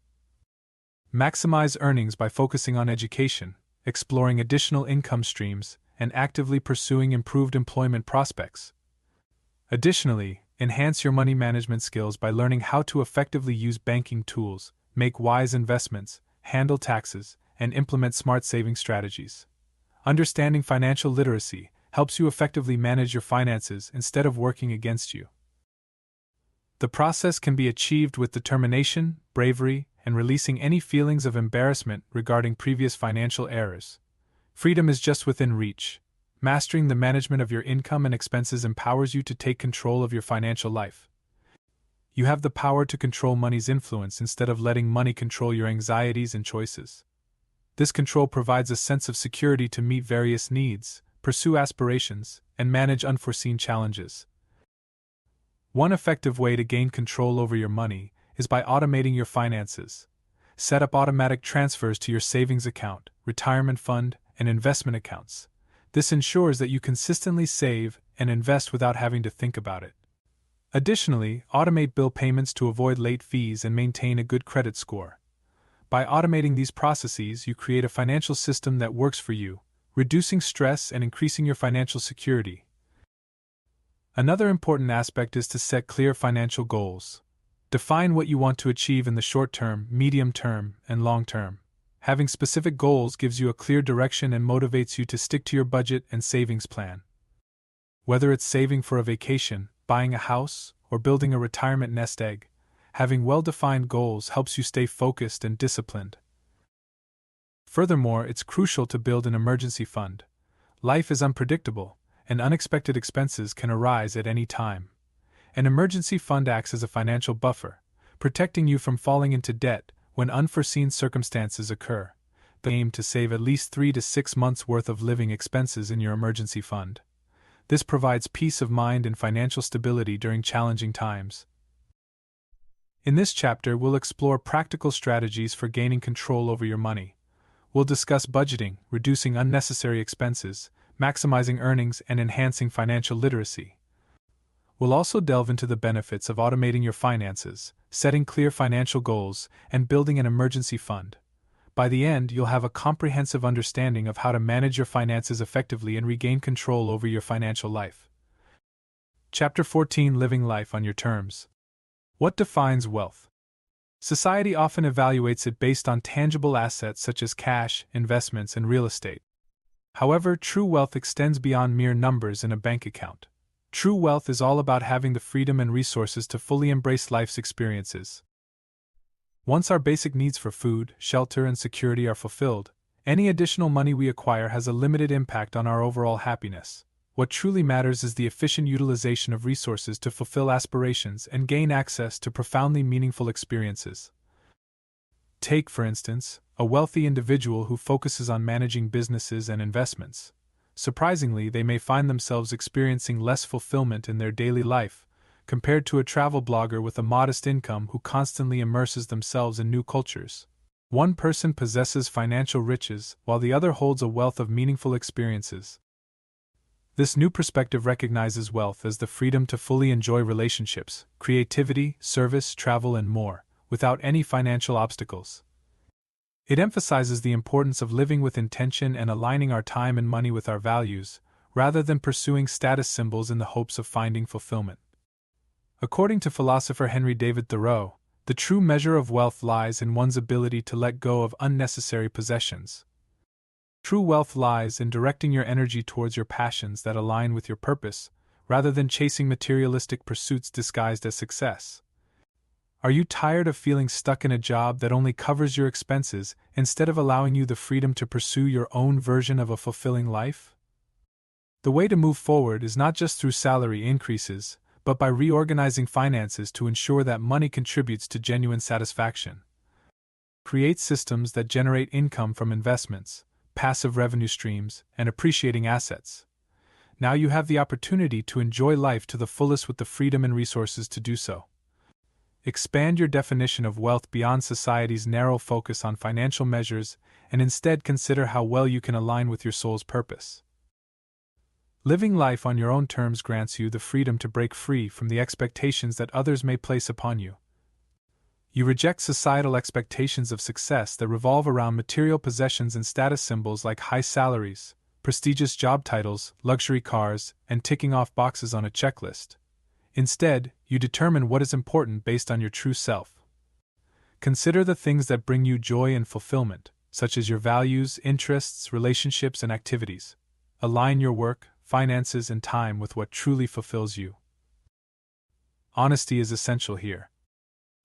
Maximize earnings by focusing on education, exploring additional income streams, and actively pursuing improved employment prospects. Additionally, enhance your money management skills by learning how to effectively use banking tools, make wise investments, handle taxes, and implement smart saving strategies. Understanding financial literacy helps you effectively manage your finances instead of working against you. The process can be achieved with determination, bravery, and releasing any feelings of embarrassment regarding previous financial errors. Freedom is just within reach. Mastering the management of your income and expenses empowers you to take control of your financial life. You have the power to control money's influence instead of letting money control your anxieties and choices. This control provides a sense of security to meet various needs, pursue aspirations, and manage unforeseen challenges. One effective way to gain control over your money is by automating your finances. Set up automatic transfers to your savings account, retirement fund, and investment accounts. This ensures that you consistently save and invest without having to think about it. Additionally, automate bill payments to avoid late fees and maintain a good credit score. By automating these processes, you create a financial system that works for you, reducing stress and increasing your financial security. Another important aspect is to set clear financial goals. Define what you want to achieve in the short term, medium term, and long term. Having specific goals gives you a clear direction and motivates you to stick to your budget and savings plan. Whether it's saving for a vacation, buying a house, or building a retirement nest egg, having well-defined goals helps you stay focused and disciplined. Furthermore, it's crucial to build an emergency fund. Life is unpredictable, and unexpected expenses can arise at any time. An emergency fund acts as a financial buffer, protecting you from falling into debt when unforeseen circumstances occur. The aim to save at least 3 to 6 months' worth of living expenses in your emergency fund. This provides peace of mind and financial stability during challenging times. In this chapter, we'll explore practical strategies for gaining control over your money. We'll discuss budgeting, reducing unnecessary expenses, maximizing earnings, and enhancing financial literacy. We'll also delve into the benefits of automating your finances, setting clear financial goals, and building an emergency fund. By the end, you'll have a comprehensive understanding of how to manage your finances effectively and regain control over your financial life. Chapter 14: Living Life on Your Terms. What defines wealth? Society often evaluates it based on tangible assets such as cash, investments, and real estate. However, true wealth extends beyond mere numbers in a bank account. True wealth is all about having the freedom and resources to fully embrace life's experiences. Once our basic needs for food, shelter, and security are fulfilled, any additional money we acquire has a limited impact on our overall happiness. What truly matters is the efficient utilization of resources to fulfill aspirations and gain access to profoundly meaningful experiences. Take, for instance, a wealthy individual who focuses on managing businesses and investments. Surprisingly, they may find themselves experiencing less fulfillment in their daily life, compared to a travel blogger with a modest income who constantly immerses themselves in new cultures. One person possesses financial riches, while the other holds a wealth of meaningful experiences. This new perspective recognizes wealth as the freedom to fully enjoy relationships, creativity, service, travel, and more, without any financial obstacles. It emphasizes the importance of living with intention and aligning our time and money with our values, rather than pursuing status symbols in the hopes of finding fulfillment. According to philosopher Henry David Thoreau, the true measure of wealth lies in one's ability to let go of unnecessary possessions. True wealth lies in directing your energy towards your passions that align with your purpose, rather than chasing materialistic pursuits disguised as success. Are you tired of feeling stuck in a job that only covers your expenses instead of allowing you the freedom to pursue your own version of a fulfilling life? The way to move forward is not just through salary increases, but by reorganizing finances to ensure that money contributes to genuine satisfaction. Create systems that generate income from investments, passive revenue streams, and appreciating assets. Now you have the opportunity to enjoy life to the fullest with the freedom and resources to do so. Expand your definition of wealth beyond society's narrow focus on financial measures and instead consider how well you can align with your soul's purpose. Living life on your own terms grants you the freedom to break free from the expectations that others may place upon you. You reject societal expectations of success that revolve around material possessions and status symbols like high salaries, prestigious job titles, luxury cars, and ticking off boxes on a checklist. Instead, you determine what is important based on your true self. Consider the things that bring you joy and fulfillment, such as your values, interests, relationships, and activities. Align your work, finances, and time with what truly fulfills you. Honesty is essential here.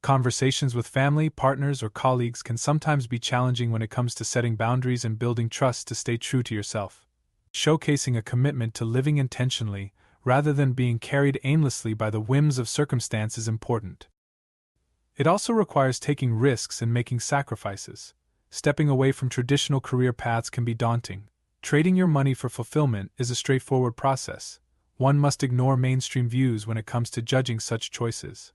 Conversations with family, partners, or colleagues can sometimes be challenging when it comes to setting boundaries and building trust to stay true to yourself. Showcasing a commitment to living intentionally, rather than being carried aimlessly by the whims of circumstance is important. It also requires taking risks and making sacrifices. Stepping away from traditional career paths can be daunting. Trading your money for fulfillment is a straightforward process. One must ignore mainstream views when it comes to judging such choices.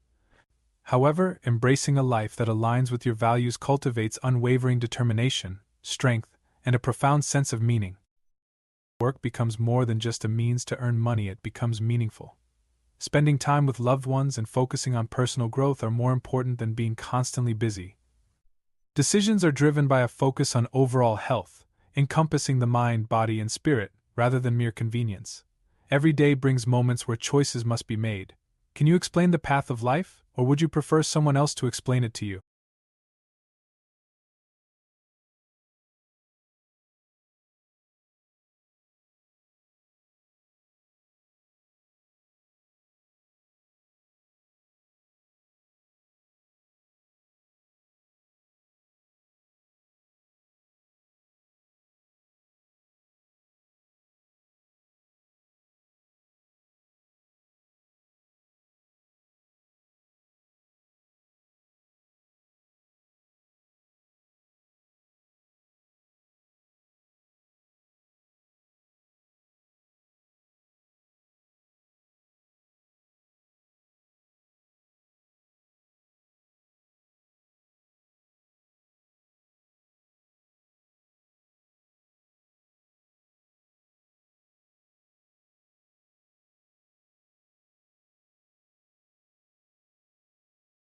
However, embracing a life that aligns with your values cultivates unwavering determination, strength, and a profound sense of meaning. Work becomes more than just a means to earn money, it becomes meaningful. Spending time with loved ones and focusing on personal growth are more important than being constantly busy. Decisions are driven by a focus on overall health, encompassing the mind, body, and spirit, rather than mere convenience. Every day brings moments where choices must be made. Can you explain the path of life, or would you prefer someone else to explain it to you?